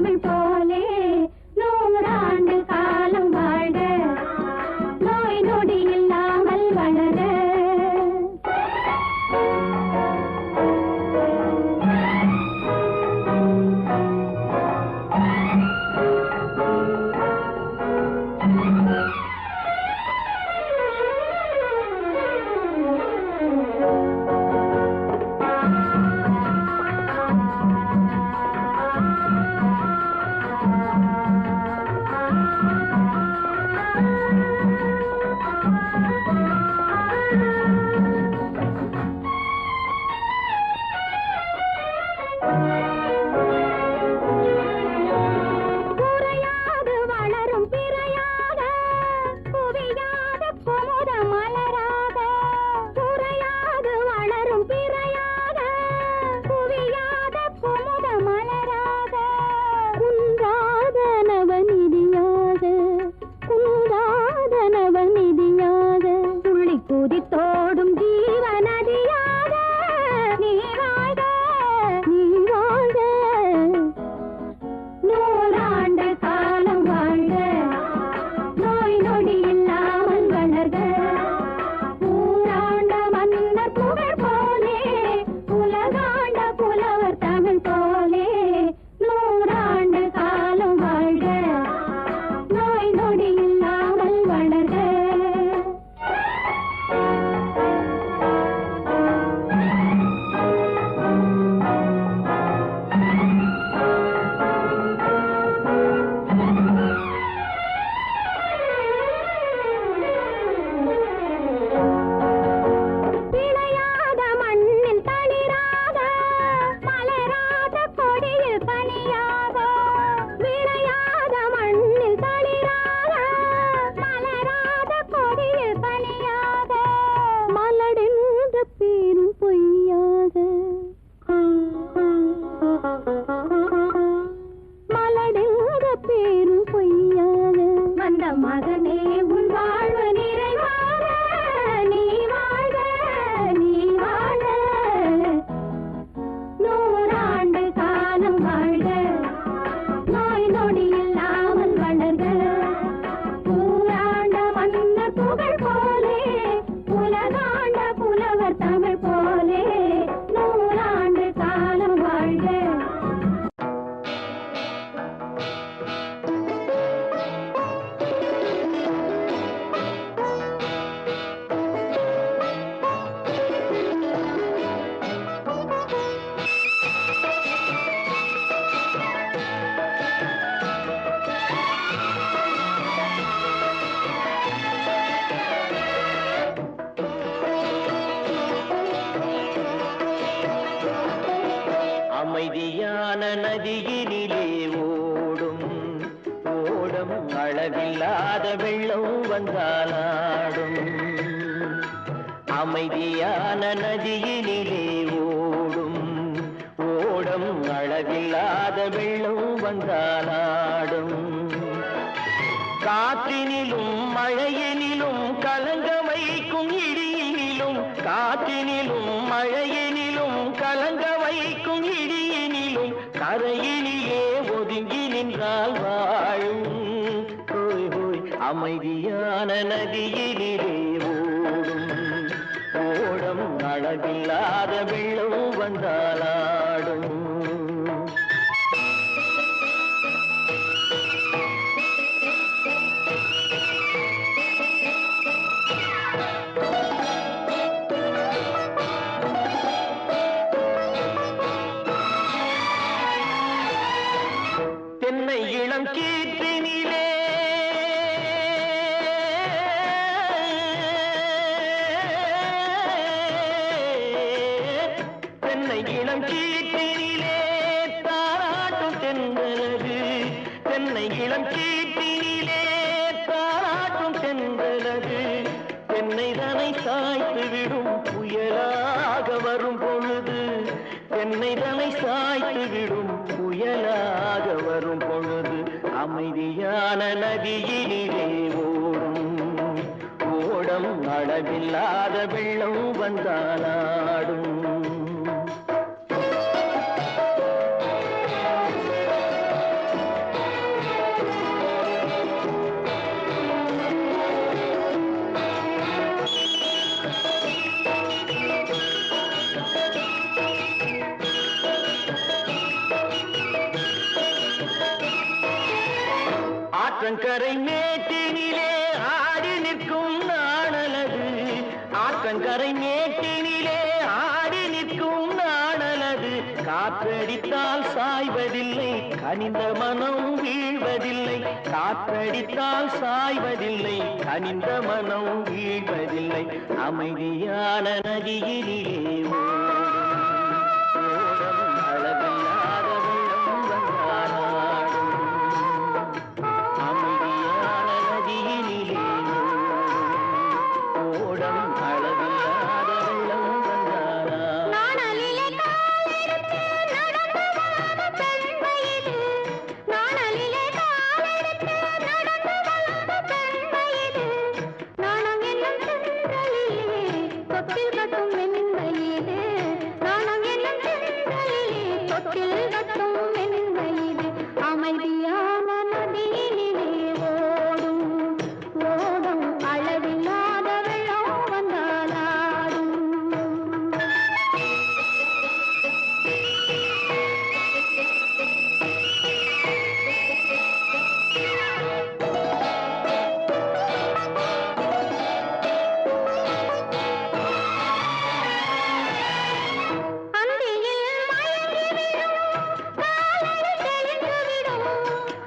தமிழ் போலே நூறாண்டு காலம் வாழ்க நோய் நொடி இல்லாமல் வளர அமைதியான நதியினிலே ஓடும் ஓடம் அளவில்லாத வெள்ளம் வந்தாலாடும் அமைதியான நதியினிலே ஓடும் ஓடம் அளவில்லாத வெள்ளம் வந்தாலாடும் காற்றினிலும் மழையினிலும் கலங்க வைக்கும் இடியினிலும் காற்றினிலும் மழையினிலும் கலங்க வைக்கும் இடியினிலும் கரையினிலே ஒதுங்கி நின்றால் வாழும் ஹோய் ஹோய் அமைதியான நதியினிலே ஓடும் ஓடம் அளவில்லாத வெள்ளம் வந்தாலாடும் தென்னை இளம் கீற்றினிலே தென்னை இளம் கீற்றினிலே தாராட்டும் தென்றலது தென்னை இளம் கீற்றினிலே தாராட்டும் தென்றலது தென்னை தனை சாய்த்து விடும் புயலாக வரும் பொழுது தென்னை தனை சாய்த்து விடும் புயலாக வரும் பொழுது அமைதியான நதியினிலே ஓடும் ஓடம் அளவில்லாத வெள்ளம் வந்தாலாடும் ஆற்றங்கரை மேட்டினிலே ஆடி நிற்கும் நாணலது ஆற்றங்கரை மேட்டினிலே ஆடி நிற்கும் நாணலது காற்றடித்தால் சாய்வதில்லை கனிந்த மனம் வீழ்வதில்லை காற்றடித்தால் சாய்வதில்லை கனிந்த மனம் வீழ்வதில்லை அமைதியான நதியிலே ஓடும் அளவில்லாத வெள்ளம் வந்தாடும் அமைதியான நதியிலே ஓடும் அளவில்லாத வெள்ளம் வந்தாடும் நாணலிலே காலெடுத்து நடந்து வந்த பெண் வயது நாணலிலே காலெடுத்து நடந்து வந்த பெண் வயது நாணம் என்னும் சென்றலிலே தொட்டில் கட்டும் மென் வயது நாணம் என்னும் சென்றலிலே தொட்டில் கட்டும் மென் வயது அமைதியான நதியிலே ஓடும் ஓடும் அளவில்லாத வெள்ளம் வந்தாலாடும் அந்தியில் மயங்கி விடும் காலையில் தெளிந்து விடும்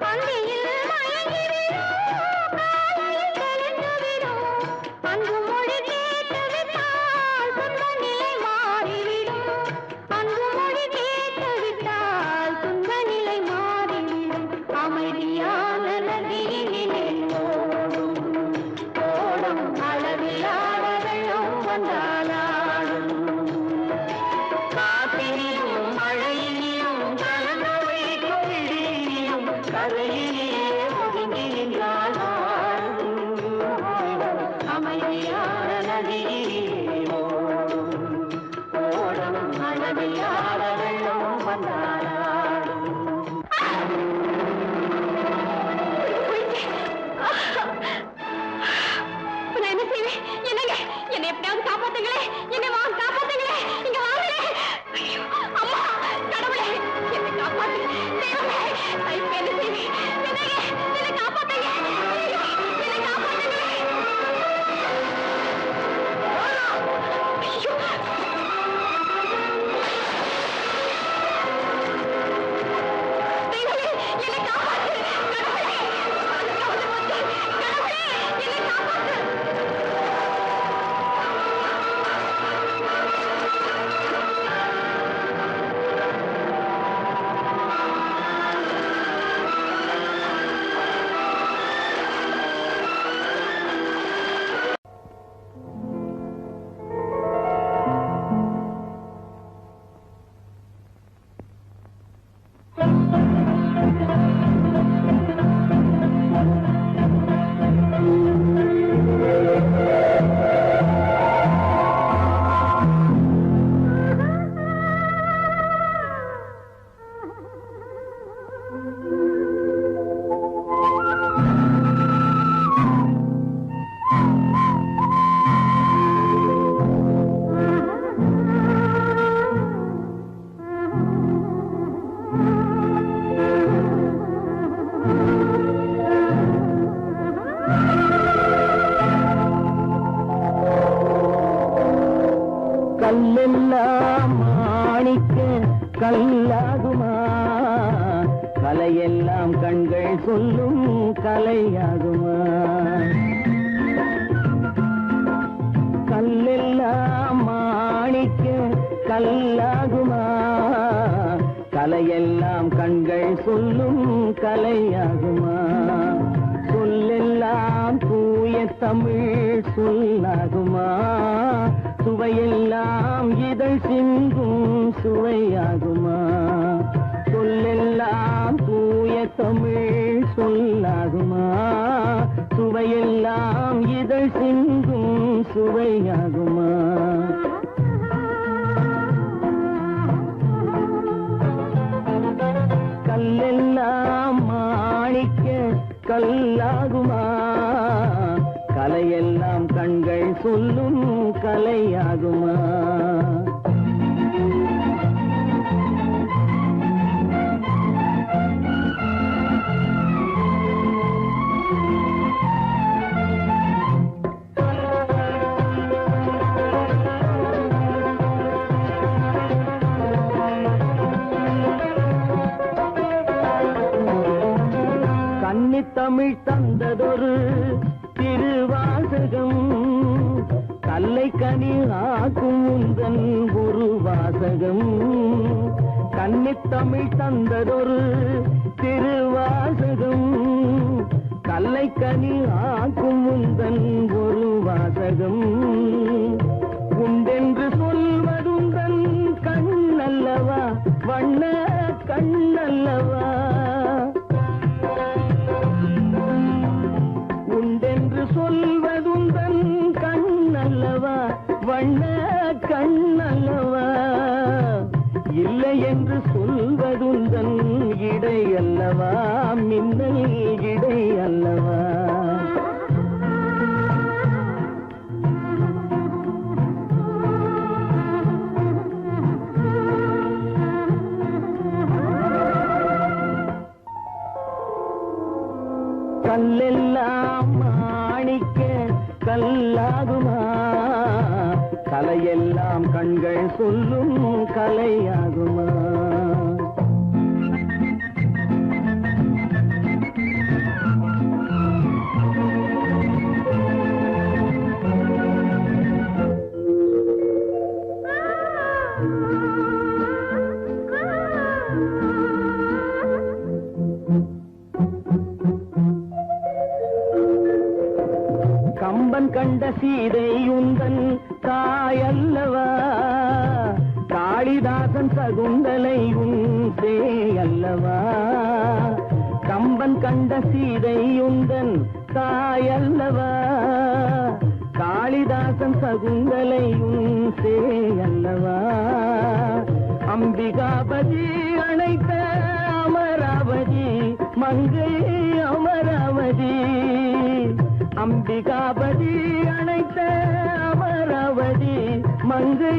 அந்தியில் மயங்கி விடும் காலையில் தெளிந்து விடும் அன்பு மொழி கேட்டு விட்டால் துன்ப நிலை மாறிவிடும் அன்பு மொழி கேட்டு விட்டால் துன்ப நிலை மாறிவிடும் அமைதியான நதியிலே ஓடும் ஓடும் அளவில்லாத வெள்ளம் வந்தாலாடும் காற்றிலும் மழையிலும் கலந்து வைக்கும் இடியிலும் கரையிலே ஒதுங்கி நின்றால் அமைதியான நதியிலே ஓடும் ஓடும் அளவில்லாத வெள்ளம் வந்தாடும் நான் என்ன செய்வேன் என்னங்க என்னை எப்படியாவது காப்பாத்துங்களே என்னை வாங்க காப்பாத்துங்களே இங்க வாங்களே ஐயோ அம்மா கடவுளே என்னை காப்பாத்து தெய்வமே நான் இப்ப என்ன செய்வேன் என்னங்க என்னை காப்பாத்துங்க ஐயோ என்னை காப்பாத்துங்களே ஐயோ தெய்வமே என்னை காப்பாத்து கடவுளே கடவுளே என்னை காப்பாத்து கல்லெல்லாம் மாணிக்க கல்லாகுமா கலையெல்லாம் கண்கள் சொல்லும் கலையாகுமா கல்லெல்லாம் மாணிக்க கல்லாகுமா கலையெல்லாம் கண்கள் சொல்லும் கலையாகுமா சொல்லெல்லாம் தூய தமிழ் சொல்லாகுமா சுவையெல்லாம் இதழ் சிந்தும் சுவையாகுமா சொல்லெல்லாம் தூய தமிழ் சொல்லாகுமா சுவையெல்லாம் இதழ் சிந்தும் சுவையாகுமா கல்லெல்லாம் மாணிக்க கல்லாகுமா கலையெல்லாம் கண்கள் சொல்லும் கலையாகுமா கன்னித்தமிழ் தந்ததொரு திருவாசகம் கல்லை கனி ஆக்கும் உந்தன் ஒரு வாசகம் கன்னித்தமிழ் தந்ததொரு திருவாசகம் கல்லை கனி ஆக்கும் உந்தன் ஒரு வாசகம் உண்டென்று சொல்வதுந்தன் கண்ணல்லவா வண்ண கண்ணல்லவா உண்டென்று சொல்வதுந்தன் கண்ணல்லவா வண்ண கண்ணல்லவா இல்லை என்று சொல்வதுந்தன் இடை அல்லவா மின்னல் இடை அல்லவா கல்லெல்லாம் மாணிக்க கல்லாகுமா கலையெல்லாம் கண்கள் சொல்லும் கலையாகுமா கம்பன் கண்ட சீதை உந்தன் தாயல்லவா காளிதாசன் சகுந்தலை உன் சேயல்லவா கம்பன் கண்ட சீதை உந்தன் தாயல்லவா காளிதாசன் சகுந்தலை உன் சேயல்லவா அம்பிகாபதி அழைத்த அமராவதி மங்கை அமராவதி அம்பிகாபதி அழைத்த அமராவதி மங்கை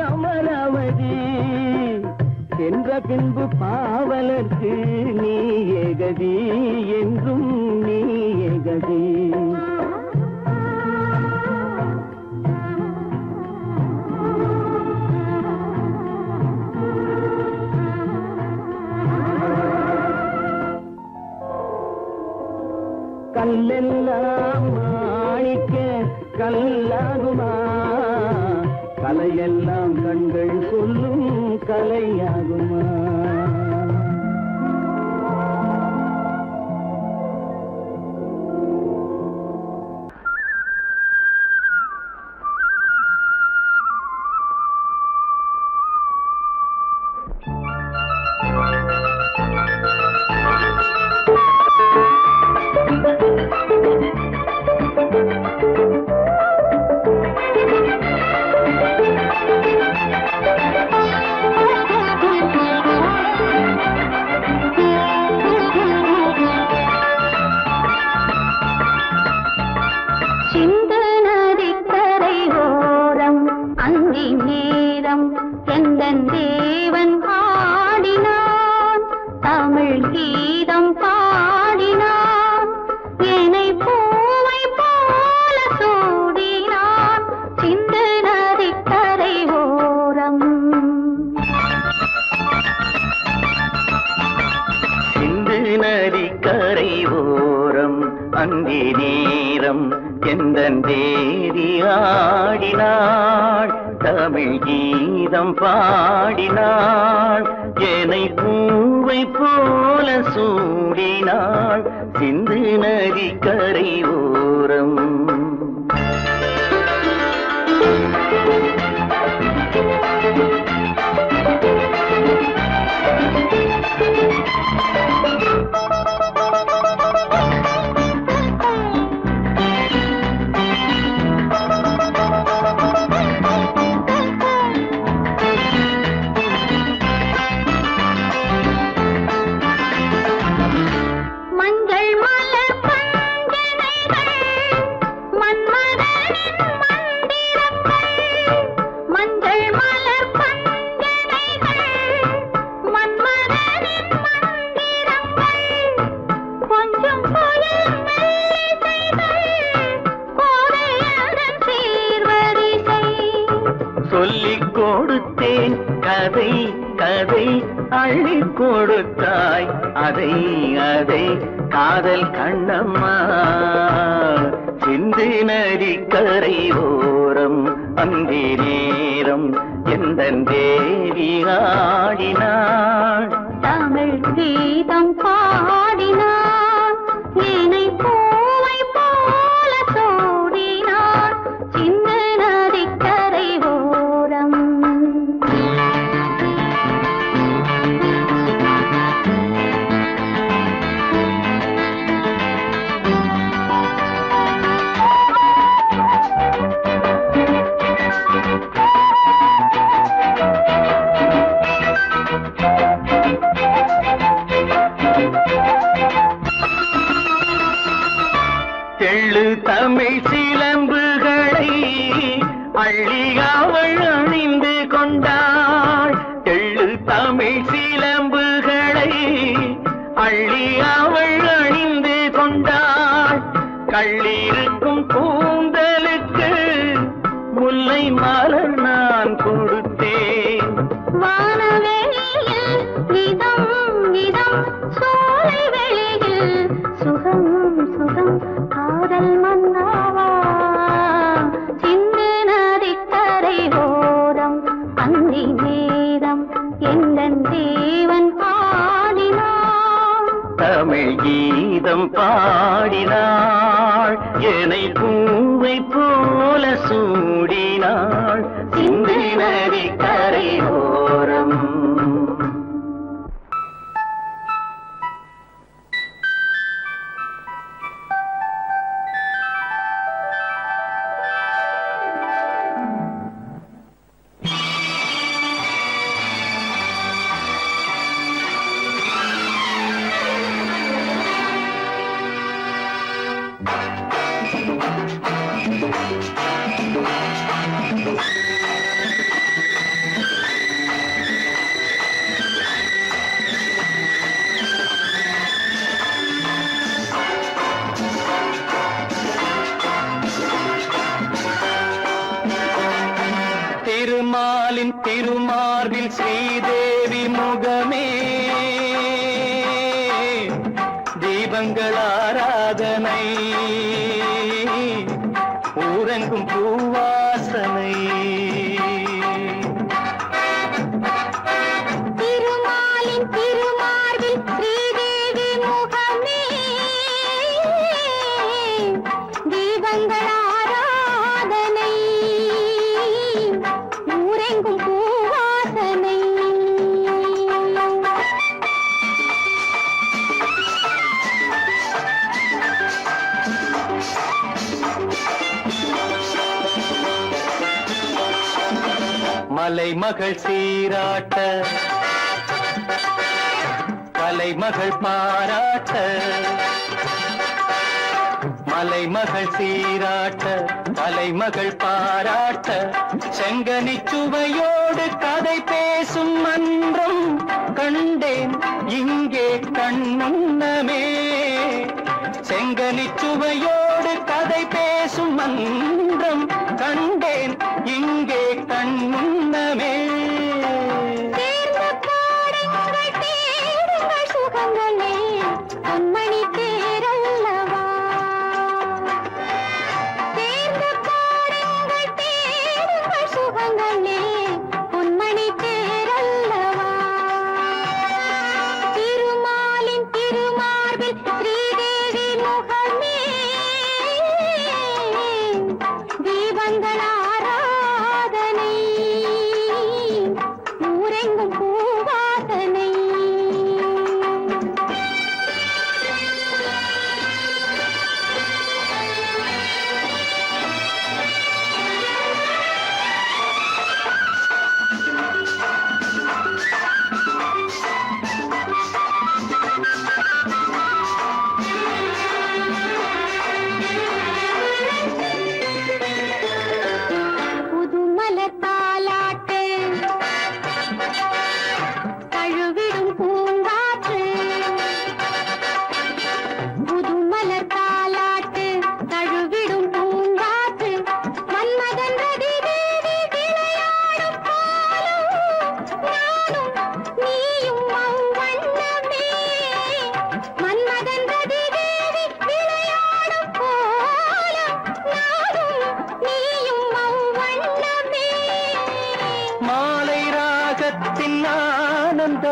அமராவதி சென்ற பின்பு பாவலர்க்கு நீ ஏகதி என்றும் நீ ஏகதி கல்லெல்லாம் மாணிக்க கல்லாகுமா கலையெல்லாம் கண்கள் சொல்லும் கலையாகுமா பாடினாள் ஏனை பூவை போல சூடினாள் சிந்து நதி கரை ஓரம் மஞ்சள் மலர் பஞ்சனைகள் அள்ளி கொடுத்தாய் அதை அதை காதல் கண்ணம்மா சிந்து நதி கரை ஓரம் அந்தி நேரம் எந்த தேவி ஆடினாள் தமிழ் கீதம் பாடினான் ஏனை பூவை போல சூடினான் சின்ன நதிக்கரை ஓரம் தெள்ளு தமிழ் சிலம்புகளை அள்ளி அவள் அணிந்து கொண்டாள் தெள்ளு தமிழ் சிலம்புகளை அள்ளி அவள் அணிந்து கொண்டாள் கள்ளிருக்கும் கூந்தலுக்கு முல்லை மலர் நான் கொடுத்தேன் வானவெளியில் நிதம் நிதம் சோலை வெளியில் சுகம் சுகம் காதல் மன்னாவா சிந்து நதிக்கரை ஓரம் அந்தி நேரம் எந்தன் தேவன் ஆடினான் தமிழ் கீதம் பாடினாள் என்னை பூவை போல சூடினாள் சிந்து நதி கரை ஓரம் திருமாலின் திருமார்பில் ஸ்ரீதேவி முகமே தீபங்கள் ஆராதனை ஊரெங்கும் பூவாசனை திருமாலின் திருமார்பில் ஸ்ரீதேவி முகமே தீபங்கள் ஆராதனை ஊரெங்கும் பூவாசனை மலைமகள் சீராட்ட கலைமகள் பாராட்ட மலைமகள் சீராட்ட கலைமகள் பாராட்ட செங்கனி சுவையோடு கதை பேசும் மன்றம் கண்டேன் இங்கே கண்முன்னமே செங்கனி சுவையோடு கதை பேசும் மன்றம் கண்டேன் இங்கே கண்முன்னமே தேர்ந்த பாடுங்கள் தேடுங்கள் சுகங்களே பொன்மணி தேரல்லவா தேர்ந்த பாடுங்கள் தேடுங்கள் சுகங்களே பொன்மணி தேரல்லவா திருமாலின் திருமார்பில் ஸ்ரீதேவி முகமே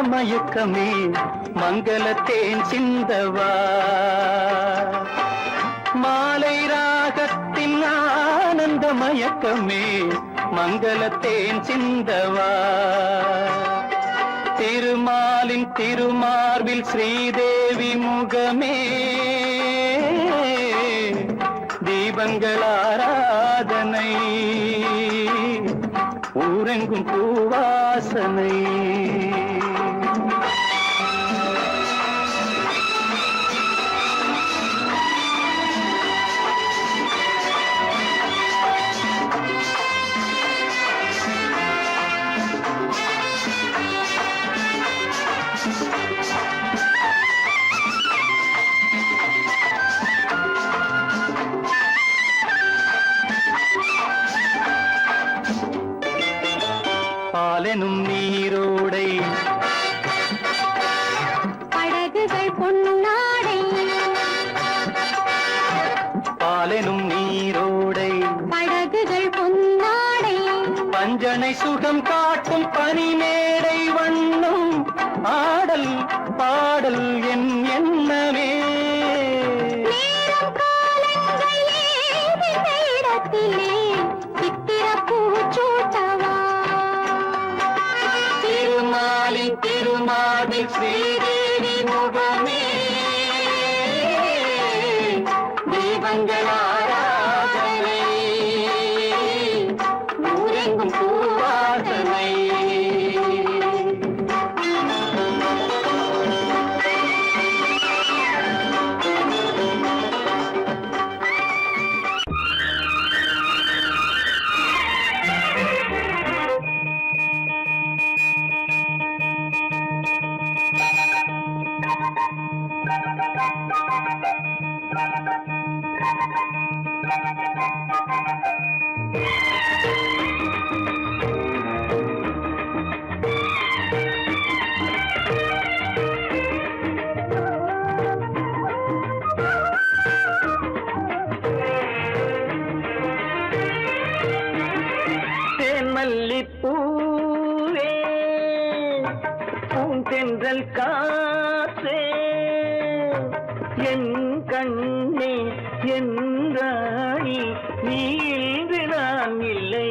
மயக்கமே மங்களத்தேன் சிந்தவா மாலை ராகத்தின் ஆனந்த மயக்கமே மங்களத்தேன் சிந்தவா திருமாலின் திருமார்பில் ஸ்ரீதேவி முகமே தீபங்கள் ஆராதனை ஊரெங்கும் பூவாசனை பாலெனும் நீரோடை படகுகள் பொன்னாடை பாலெனும் நீரோடை படகுகள் பொன்னாடை பஞ்சனை சுகம் காட்டும் பனிமேடை வண்ணம் ஆடல் பாடல் என் எண்ணமே நேரம் காலங்கள் ஏது நேரத்திலே சித்திர பூச்சூட்டவா திருமாலின் திருமாதில் ஸ்ரீதேவி முகமே தீபங்கள் ஆராதனை ஊரெங்கும் பூவாசனை மல்லிப்பூவே பூந்தென்றல் காற்றே என் கண்ணே என் ராணி நீ இன்று நான் இல்லை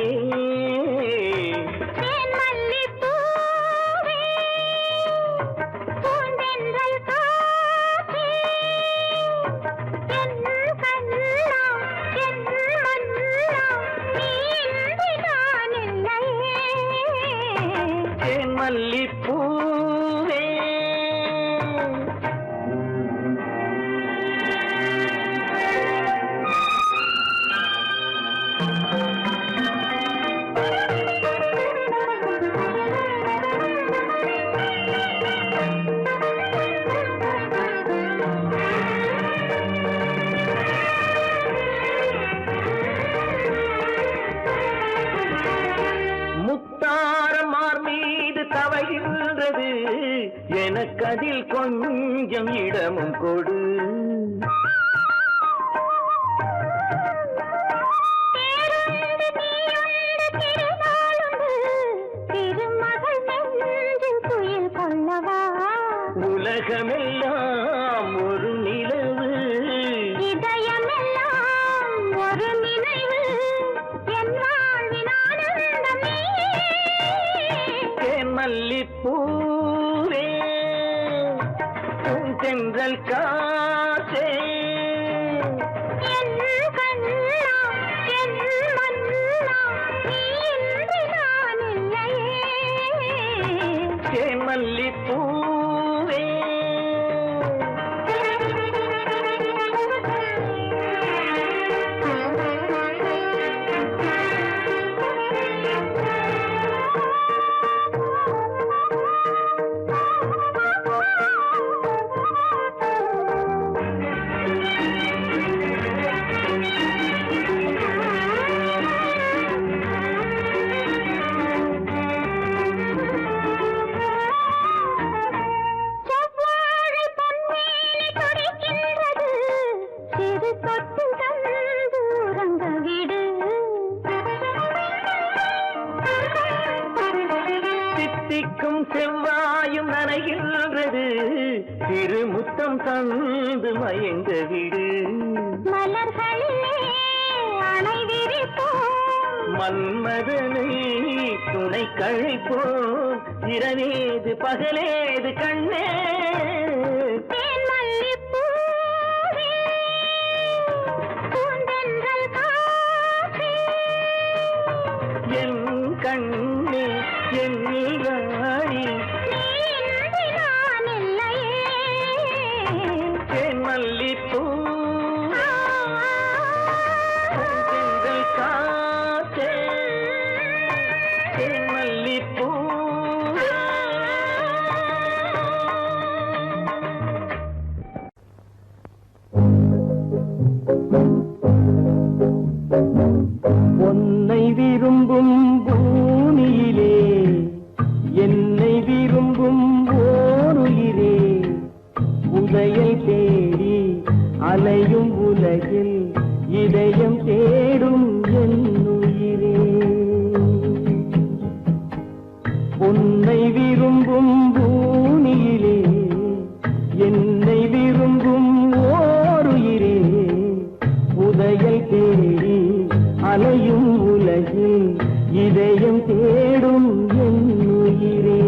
மல்லிப்பூவே முத்தாரமார் மீது தவழ்கின்றது எனக்கதில் கொஞ்சம் இடமும் கொடு உலகமெல்லாம் ஒரு நிலவு இதயமெல்லாம் ஒரு நினைவு என் வாழ்வின் ஆனந்தமே மல்லிப்பூவே பூந்தென்றல் காற்றே என் கண்ணா என் மன்னா நீ இன்று நான் இல்லையே மல்லிப்பூவே திருமுத்தம் தந்து மயங்க விடு மலர்களிலே அணை விரிப்போம் மன்மதனை துணை கழிப்போம் இரவேது பகலேது கண்ணே என் கண்ணே என் ராணி தேன் மல்லிப்பூ செங்கல் காற்றே தேன் மல்லிப்பூ உன்னை விரும்பும் பூமியிலே என்னை விரும்பும் ஓருயிரே உதயம் தேடி அலையும் உலகில் இதயம் தேடும் என் உயிரே உன்னை விரும்பும் பூமியிலே என்னை விரும்பும் ஓருயிரே உதயம் தேடி அலையும் உலகில் இதயம் தேடும் என் உயிரே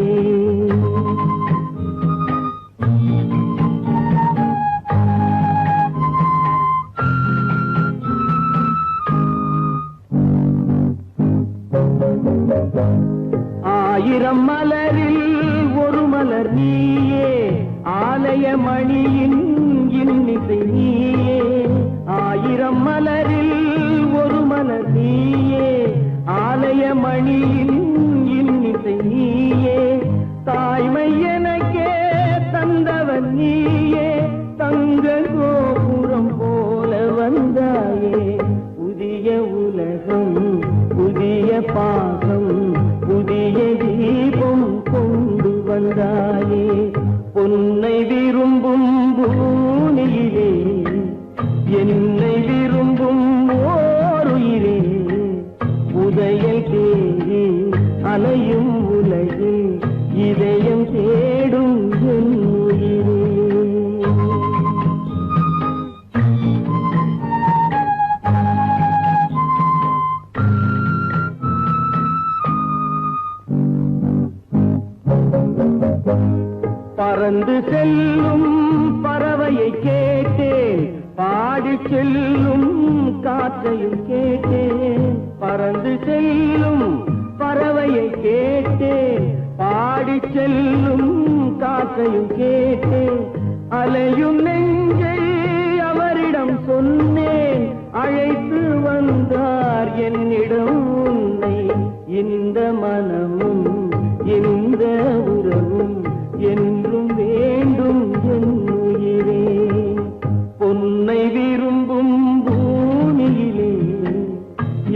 ஆயிரம் மலரில் ஒரு மலர் நீயே ஆலய மணியின் இன்னிசை நீயே ஆயிரம் மலரில் ஒரு மலர் நீயே ஆலய மணியின் இன்னிசை நீயே தாய்மை எனக்கே தந்தவன் நீயே தங்க கோபுரம் போல வந்தாயே புதிய உலகம் புதிய பாகம் புதிய தீபம் கொண்டு வந்தாயே பொன்னை விரும்பும் பூமியிலே என்னை விரும்பும் ஓருயிரே உதயம் தேடி அலையும் உலகில் இதயம் தேடும் என் உயிரே பறந்து செல்லும் பறவையை கேட்டேன் பாடி செல்லும் காற்றையும் கேட்டேன் பறந்து செல்லும் பறவையை கேட்டேன் பாடி செல்லும் காற்றையும் கேட்டேன் அலையும் நெஞ்சை அவரிடம் சொன்னேன் அழைத்து வந்தார் என்னிடம் உன்னை இந்த மனமும் இந்த உறவும் என்றும் வேண்டும் என் உயிரே பொன்னை விரும்பும் பூமியிலே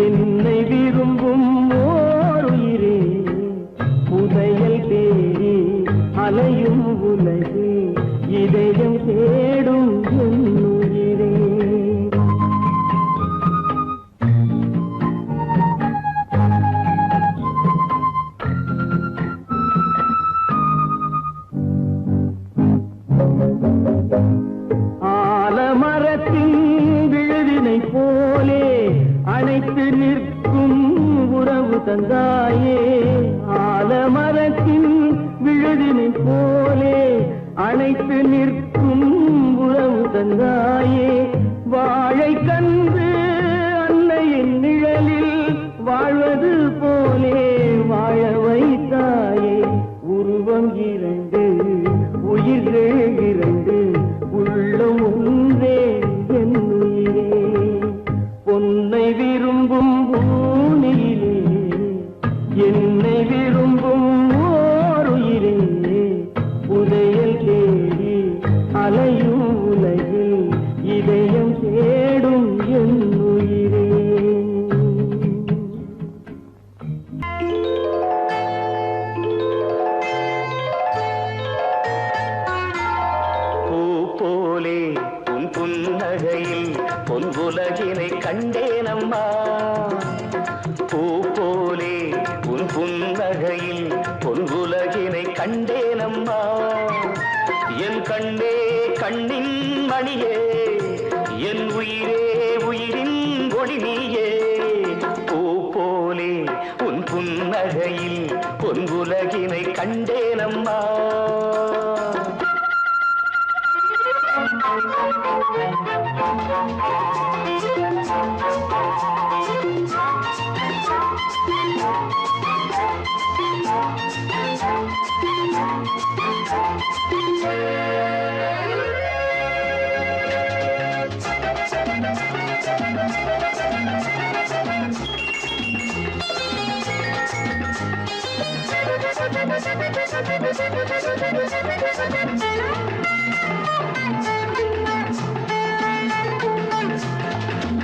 என்னை விரும்பும் ஓருயிரே புதையல் தேடி அலையும் உலகு இதயம் தேடும் என் உயிரே ஆலமரத்தின் விழுதினை போலே அணைத்து நிற்கும் உறவு தந்தாயே ஆலமரத்தின் விழுதினை போலே அணைத்து நிற்கும் உறவு தந்தாயே வாழை கன்று அன்னையின் நிழலில் வாழ்வது போலே வாழ வைத்தாயே உருவம் இரண்டு உயிர்கள் இரண்டு உள்ளம் ஒன்றே என் உயிரே பொன்னை விரும்பும் பூமியிலே என்னை விரும்பும் ஓருயிரே உதயல் தேடி அலையும் உலகில் இதயம் தேடும் என் உயிரே புன்னகையில் பொன்புலகினை கண்டேனம்மா பூ போலே உன் புன்னகையில் பொன்புலகினை கண்டேனம்மா என் கண்ணே கண்ணின் மணியே என் உயிரே உயிரின் ஒளி நீயே பூ போலே உன் புன்னகையில் பொன்குலகினை கண்டேனம்மா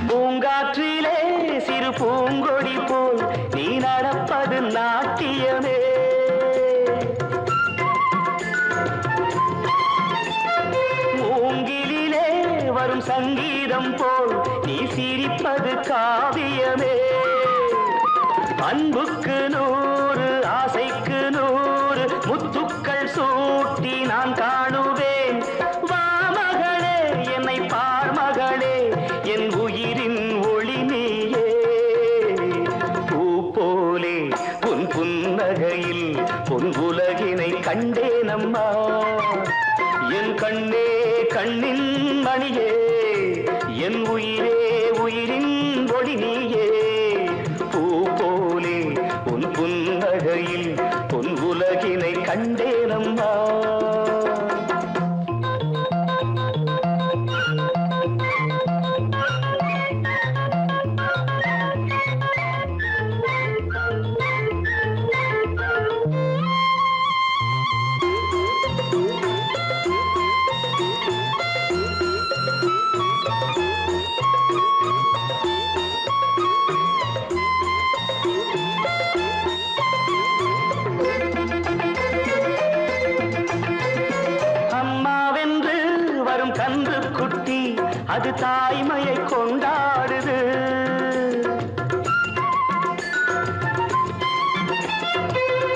பூங்காற்றிலே சிறு பூங்கொடி போல் நீ நடப்பது நாட்டியமே மூங்கிலே வரும் சங்கீதம் போல் நீ சிரிப்பது காவியமே அன்புக்கு 100 ஆசைக்கு 100 முத்துக்கள் சூட்டி நான் காணுவேன் வா மகளே என்னை பார் மகளே என் உயிரின் ஒளி நீயே பூ போலே உன் புன்னகையில் பொன் உலகினை கண்டேனம்மா என் கண்ணே கண்ணின் மணியே என் உயிரே உயிரின் ஒளி நீயே பூ போலே உன் புன்னகையில் பொன் உலகினை கண்டேனம்மா அது தாய்மையை கொண்டாடுது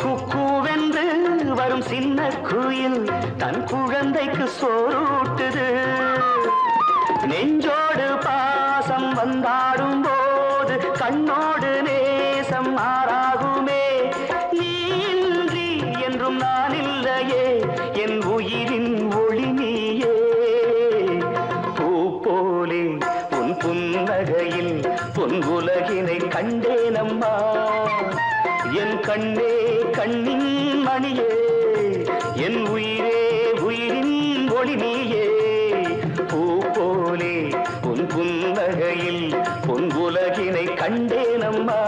குக்கூவென்று வரும் சின்ன குயில் தன் குழந்தைக்கு சோறூட்டுது நெஞ்சோடு பாசம் வந்தாடும் போது கண்ணோடு நேசம் மாறாகுமே நீ இன்றி என்றும் நான் இல்லையே என் உயிரின் ஒளி நீயே போலே உன் புன்னகையில் பொன் உலகினை கண்டேனம்மா என் கண்ணே கண்ணின் மணியே என் உயிரே உயிரின் ஒளி நீயே பூ போலே உன் புன்னகையில் பொன் உலகினை கண்டேனம்மா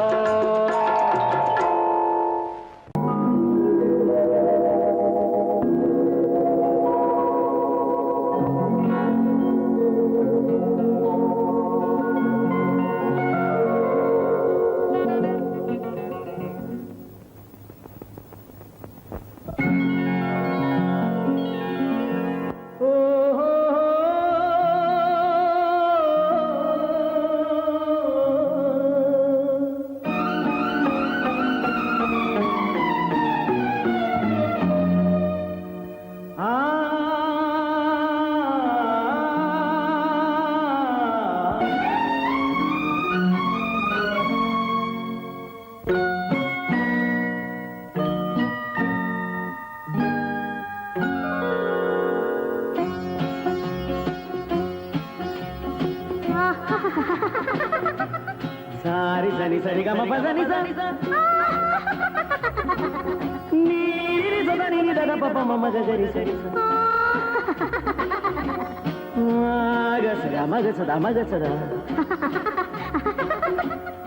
సారి సని సరి గమ పదని నీరి సదని దద పప మమ గరి సరి మగ సద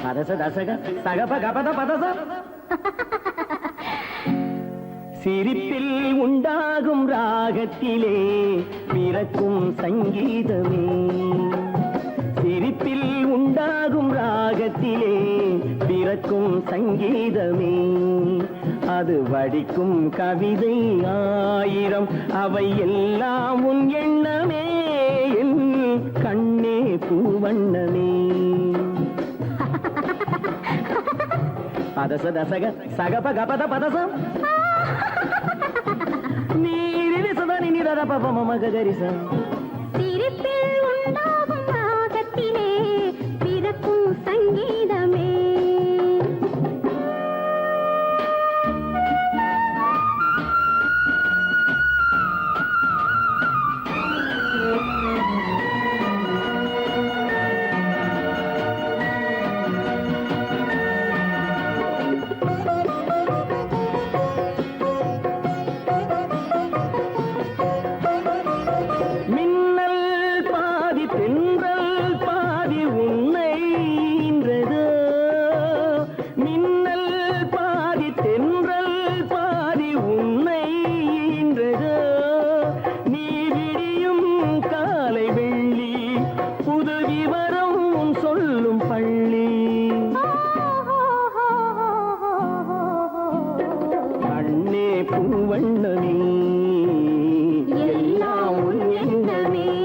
పదస దసగ సగ పగ పద పదస சிரிப்பில் உண்டாகும் ராகத்திலே பிறக்கும் சங்கீதமே சிரிப்பில் உண்டாகும் ராகத்திலே பிறக்கும் சங்கீதமே அது வடிக்கும் கவிதை 1000 அவை எல்லாம் உன் எண்ணமே என் கண்ணே பூவண்ணமே பதச தசக சகப கபத பதசம் நீரி சதனி தத பப மம கரிசா சிரிப்பில் உண்டாகும் ராகத்திலே பிறக்கும் சங்கீதமே பூவண்ணமே எல்லாம் உன் எண்ணமே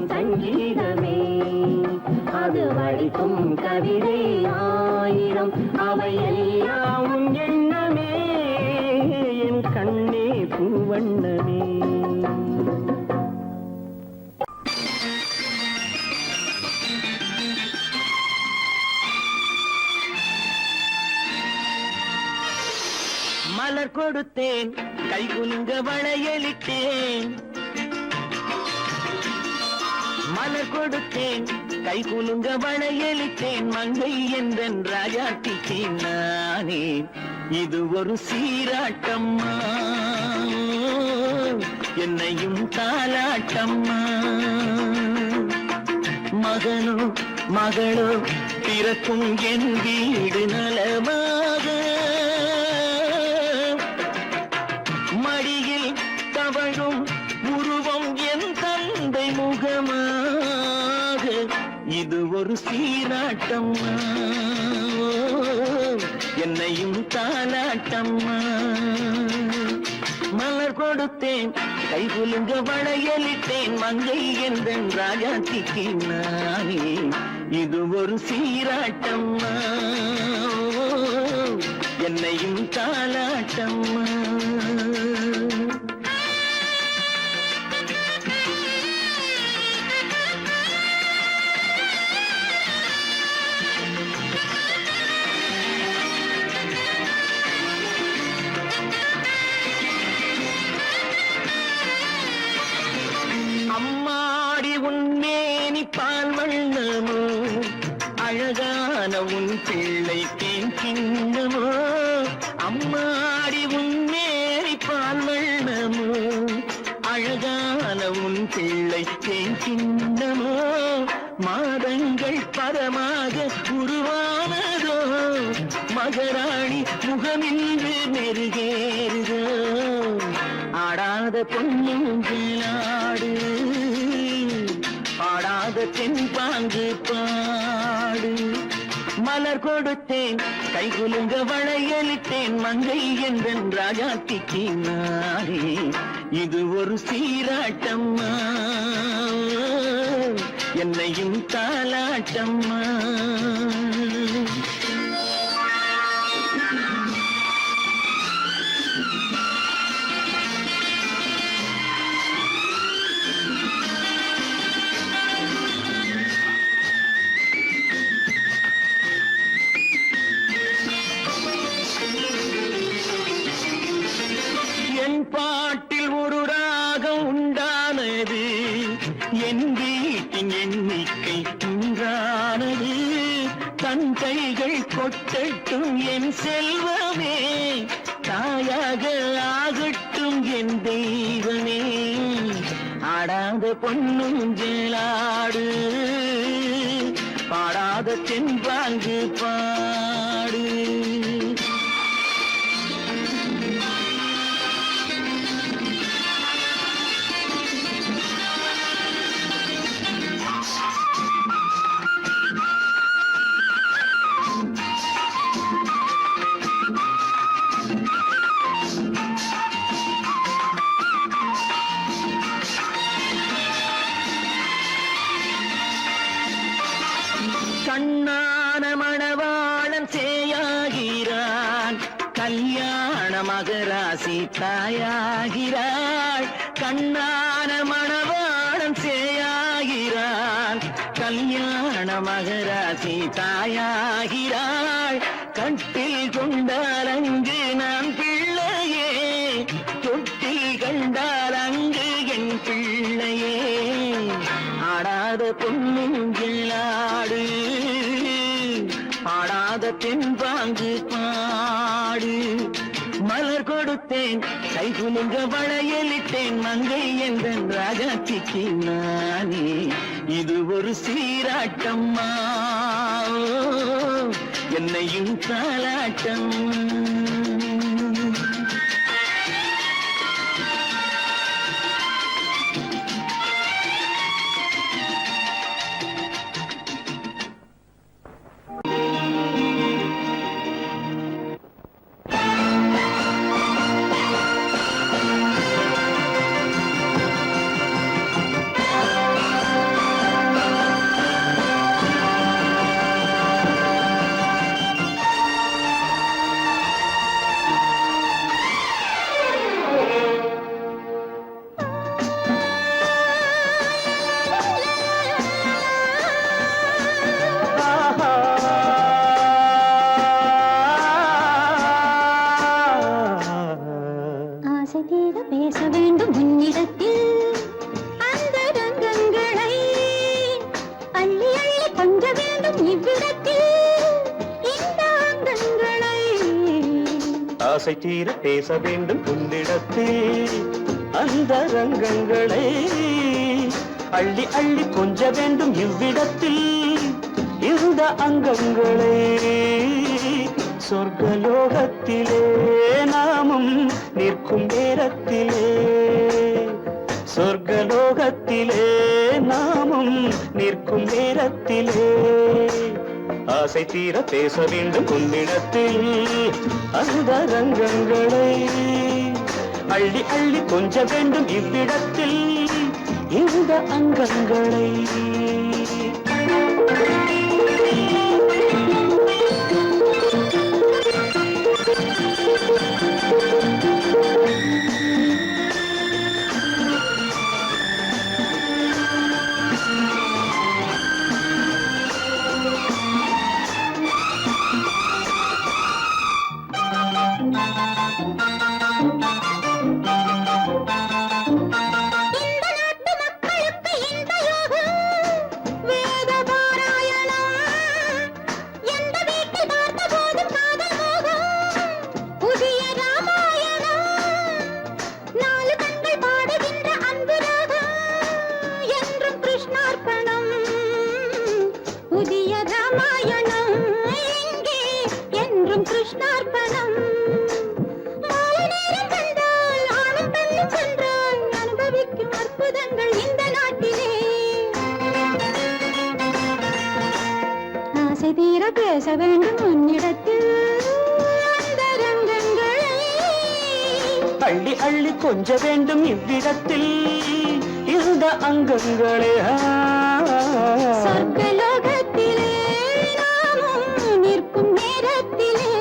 சங்கீதமே அது வடிக்கும் கவிதை ஆயிரம் அவையெல்லாம் உன் எண்ணமே என் கண்ணே பூவண்ணமே மலர் கொடுத்தேன் கைகுலுங்க வளையலிட்டேன் மலர் கொடுத்தேன் கைகுலுங்க வளையலிட்டேன் மங்கை என்றன் ராஜாத்திக்கு நானே இது ஒரு சீராட்டம்மா என்னையும் தாலாட்டம்மா மகனோ மகளோ பிறக்கும் என் வீடு நலமாக மடியில் தவழும் உருவம் என் தந்தை முகமாக இது ஒரு சீராட்டம்மா என்னையும் தாலாட்டம்மா மலர் கொடுத்தேன் கைகுலுங்க வளையலிட்டேன் மங்கை என்றன் ராஜாத்திக்கு நானே இது ஒரு சீராட்டம்மா என்னையும் தாலாட்டம்மா அம்மாடி உன்மேனி பால் வண்ணமோ அழகான உன் பிள்ளை தேன் கிண்ணமோ அம்மாடி உன்மேனி பால் வண்ணமோ அழகான உன் பிள்ளை தேன் கிண்ணமோ மாதங்கள் பரமாக உருவானதோ மகராணி முகமின்று மெருகேறுதோ ஆடாத பொன்னுங்களாடு ஆடாத தென்பாங்கு பாடு மலர் கொடுத்தேன் கைகுலுங்க வளையலிட்டேன் மங்கை என்றன் ராஜாத்திக்கு நானே இது ஒரு சீராட்டம்மா என்னையும் தாலாட்டம்மா என் பாட்டில் ஒரு ராகம் உண்டானது, என் வீட்டின் எண்ணிக்கை உண்டானது. தன் கைகள் கொட்டட்டும் என் செல்வமே, தாயாக ஆகட்டும் என் தெய்வமே. ஆடாத பொன்னும் ஜேலாடு, பாடாத தென்பாங்கு பாடு. கண்ணான மணவாளன் சேயாகிறான், கல்யாண மகராசி தாயாகிறாள். கண்ணான மணவாளன் சேயாகிறான், கல்யாண மகராசி தாயாகிறாள். கட்டில் கொண்டால் அங்கு நான் பிள்ளையே, தொட்டில் கண்டால் அங்கு என் பிள்ளையே. ஆடாத பொன்னும் ஜில்லாடு, பாடாத தென்பாங்கு பாடு. மலர் கொடுத்தேன் கைகுலுங்க வளையலிட்டேன், மங்கை என்ற ராஜாத்திக்கு நானே. இது ஒரு சீராட்டம்மா, என்னையும் தாலாட்டம். பேச வேண்டும் உன்னிடத்தில் அந்த ரங்கங்களை அள்ளி அள்ளி கொஞ்ச வேண்டும் இவ்விடத்தில் இந்த அங்கங்களை. ஆசை தீர பேச வேண்டும் உன்னிடத்தில் அந்த ரங்கங்களை அள்ளி அள்ளி கொஞ்ச வேண்டும் இவ்விடத்தில் இந்த அங்கங்களை. சொர்க்கலோகத்திலே நாமும் நிற்கும் நேரத்திலே, சொர்க்கலோகத்திலே நாமும் நிற்கும் நேரத்திலே ஆசை தீர பேச வேண்டும் உன்னிடத்தில் அந்த ரங்கங்களை அள்ளி அள்ளி கொஞ்ச வேண்டும் இவ்விடத்தில் இந்த அங்கங்களை. பேச வேண்டும் உன்னிடத்தில் அந்த ரங்கங்களை அள்ளி அள்ளி கொஞ்ச வேண்டும் இவ்விடத்தில் இந்த அங்கங்களே. சொர்க்கலோகத்திலே நாமும் நிற்கும் நேரத்திலே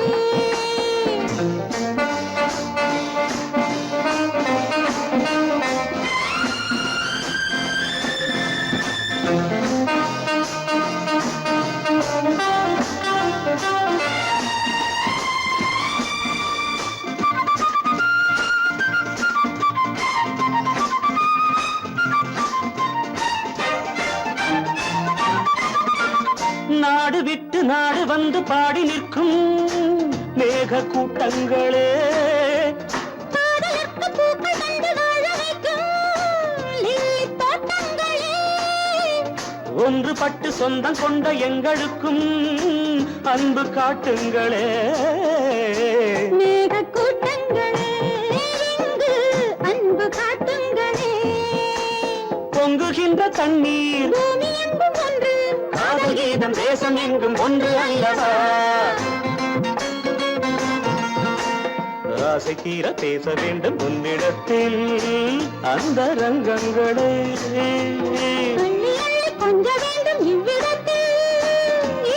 வந்து பாடி நிற்கும் மேக கூட்டங்களே, பாடலுக்கு பூக்கள் கண்டு வாழ வைக்கும் லில்லி தோட்டங்களே, ஒன்றுபட்டு சொந்தம் கொண்ட எங்களுக்கும் அன்பு காட்டுங்களே. மேக கூட்டங்களே, இங்கு அன்பு காட்டுங்களே. பொங்குகின்ற தண்ணீர் பூமி எங்கும் ஒன்று, காதல் கீதம் தேசம் எங்கும் ஒன்று அல்லவா. ஆசை தீர பேச வேண்டும் உன்னிடத்தில் அந்த ரங்கங்களே. அள்ளி அள்ளி கொஞ்ச வேண்டும் இவ்விடத்தில்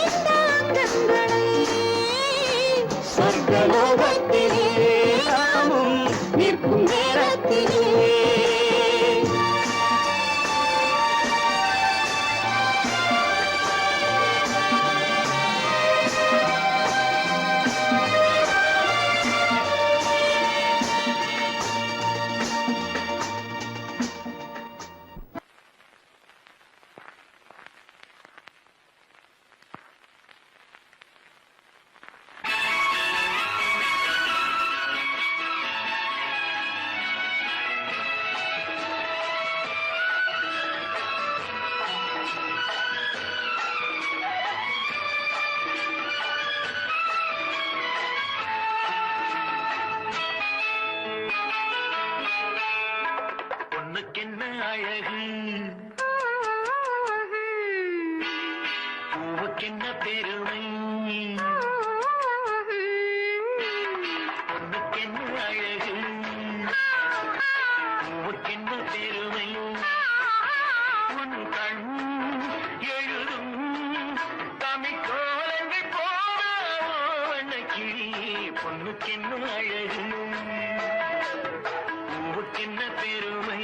இந்த அங்கங்களே. சொர்க்கலோகத்திலே நாமும் நிற்கும் நேரத்திலே பொண்ணுக்கென்ன அழகு, பூவுக்கென்ன பெருமை. பொண்ணுக்கென்ன அழகு, பூவுக்கென்ன பெருமை. உன் கண் எழுதும் தமிழ் கோலங்கள் போன கிளி. பொண்ணுக்கென்ன அழகு, பூவுக்கென்ன பெருமை.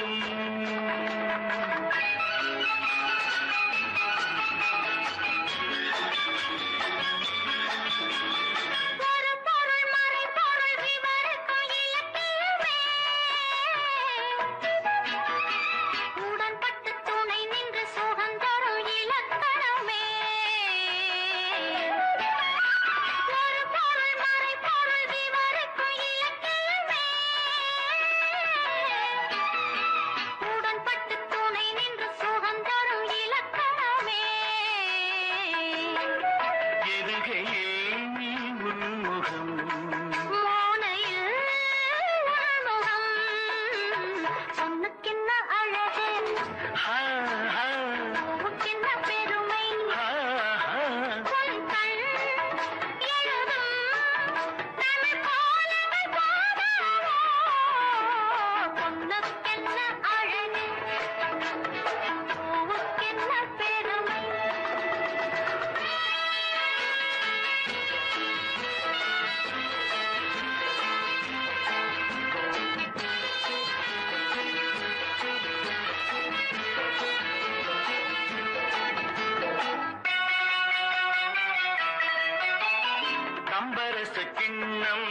கம்பரச கிண்ணம்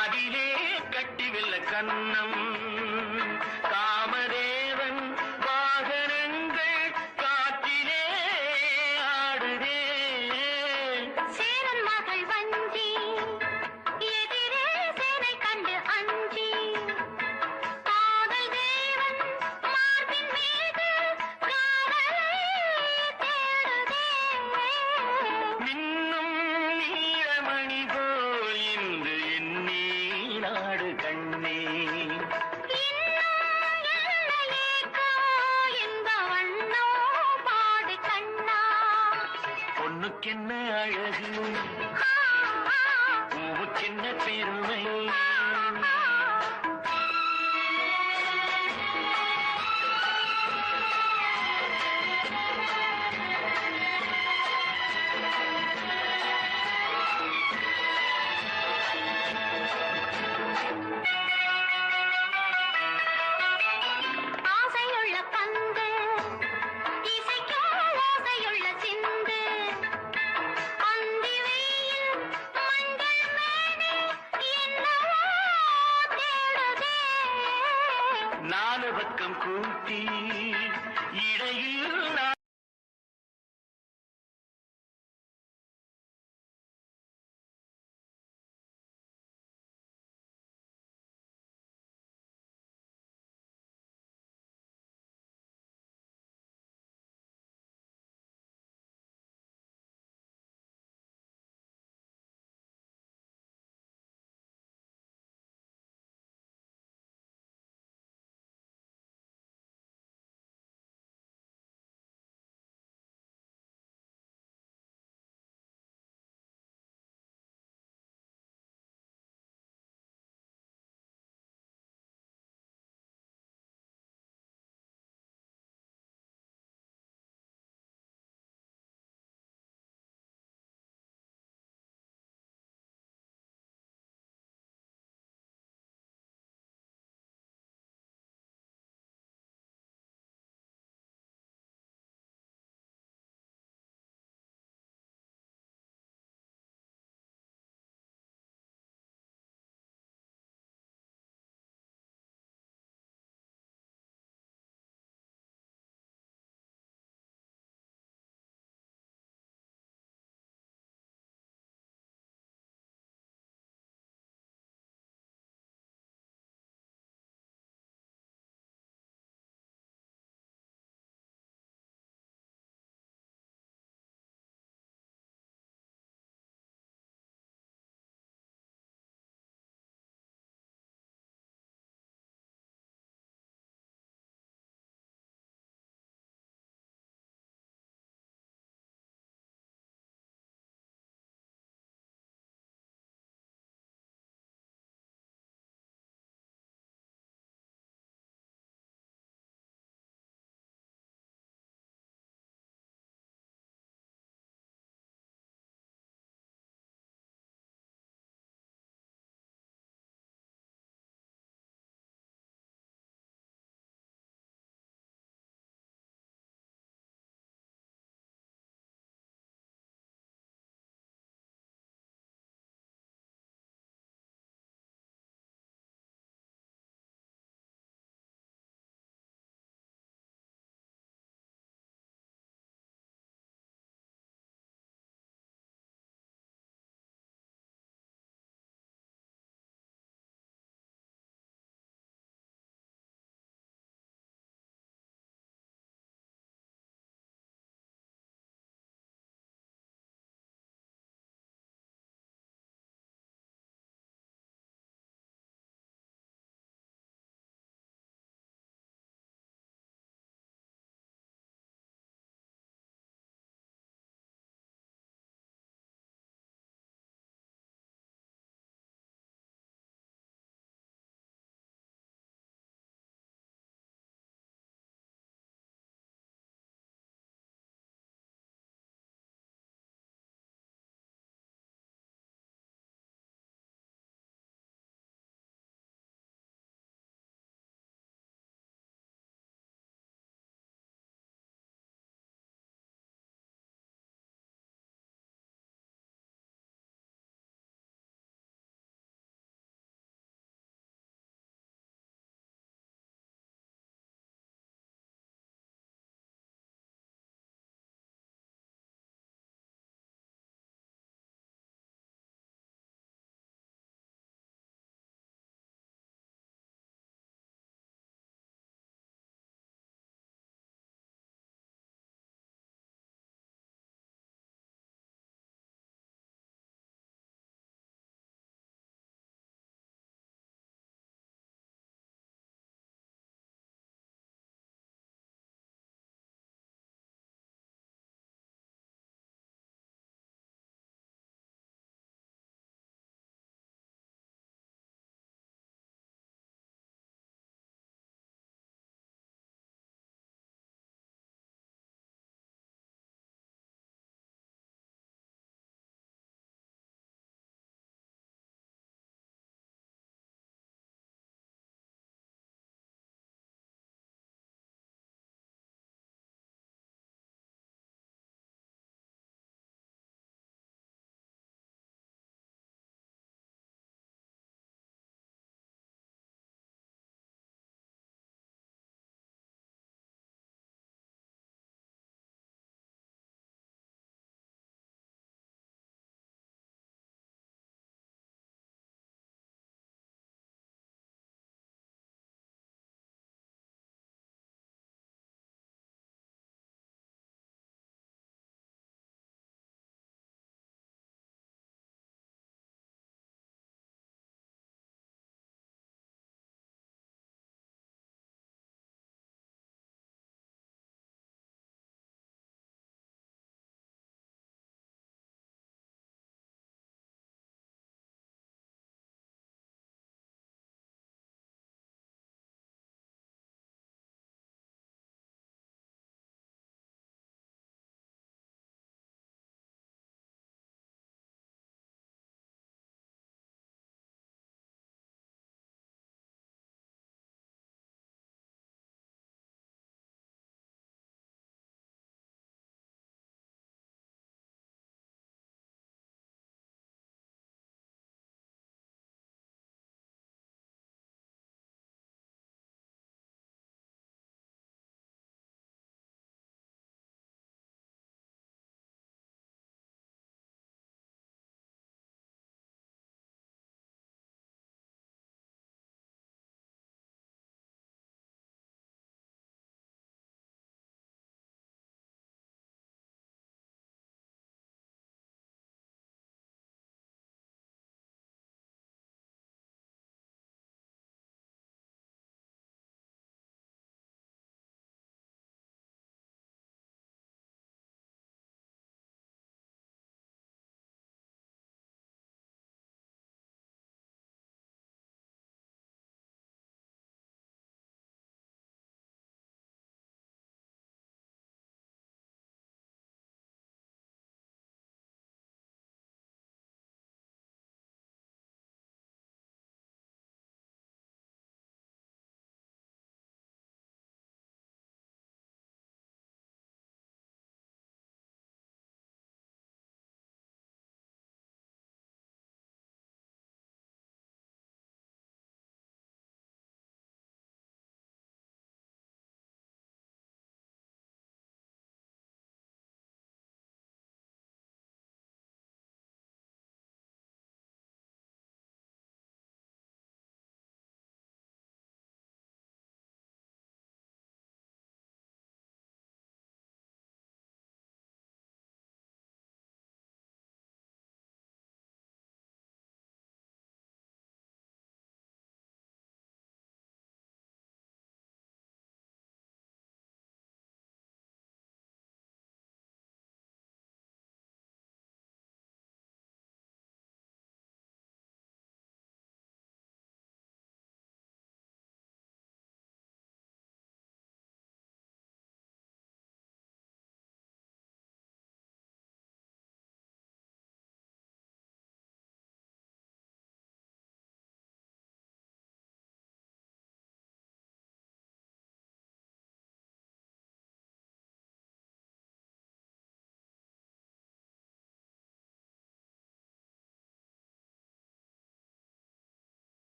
அதிலே கட்டிவில்ல கண்ணம். காமதேவன் வாகனங்கள் காற்றிலே ஆடுதே. சேரன் மகள் வஞ்சி எதிரே சேனை கண்டு அஞ்சி. காதல் தேவன் மார்பின் மீது காவலை தேடுதே. மின்னும் நீலமணி போல் இன்று எண்ணி நாடு கண்ணே. பொண்ணுக்கென்ன அழகு, பூவுக்கென்ன பெருமை. ஆசையுள்ள பந்து இசைக்கோ ஓசையுள்ள சிந்து. அந்தி வெயில் மஞ்சள் மேனி என்னவோ தேடுதே. நாலு பக்கம் கூட்டி